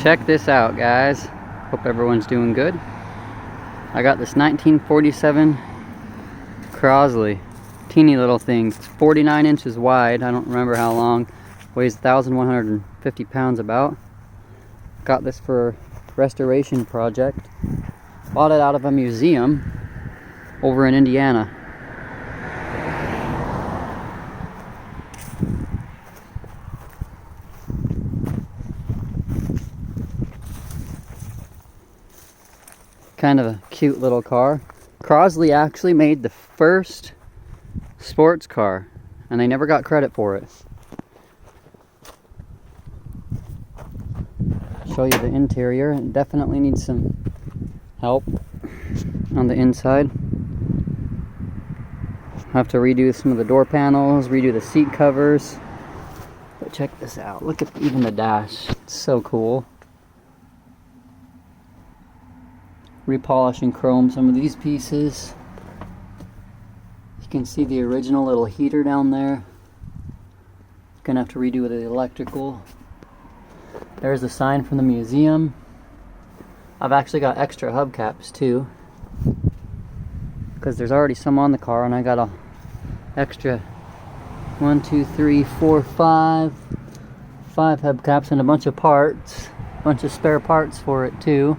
Check this out, guys. Hope everyone's doing good. I got this 1947 Crosley. Teeny little thing. It's 49 inches wide. I don't remember how long. Weighs 1,150 pounds about. Got this for a restoration project. Bought it out of a museum over in Indiana. Kind of a cute little car. Crosley actually made the first sports car, and they never got credit for it. Show you the interior. It definitely needs some help on the inside. Have to redo some of the door panels, redo the seat covers. But check this out. Look at even the dash. It's so cool. Repolish and chrome some of these pieces. You can see the original little heater down there. Gonna have to redo the electrical. There's the sign from the museum. I've actually got extra hubcaps too, because there's already some on the car, and I got a extra 1, 2, 3, 4, 5 hubcaps and a bunch of parts, a bunch of spare parts for it too.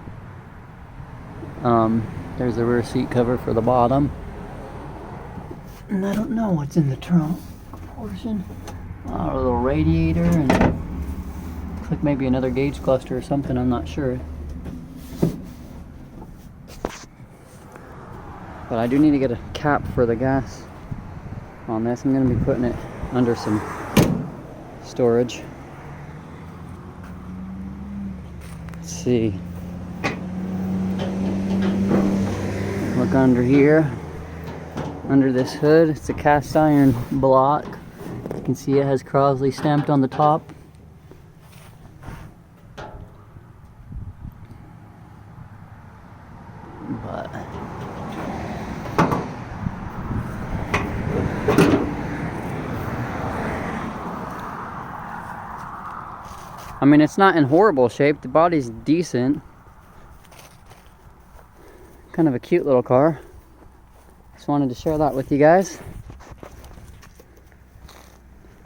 There's the rear seat cover for the bottom, and I don't know what's in the trunk portion. A little radiator, and looks like maybe another gauge cluster or something, I'm not sure. But I do need to get a cap for the gas on this. I'm going to be putting it under some storage. Let's see. Look under here. Under this hood, it's a cast iron block. You can see it has Crosley stamped on the top. But I mean, it's not in horrible shape. The body's decent. Kind of a cute little car. Just wanted to share that with you guys.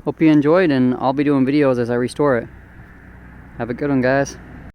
Hope you enjoyed, and I'll be doing videos as I restore it. Have a good one, guys.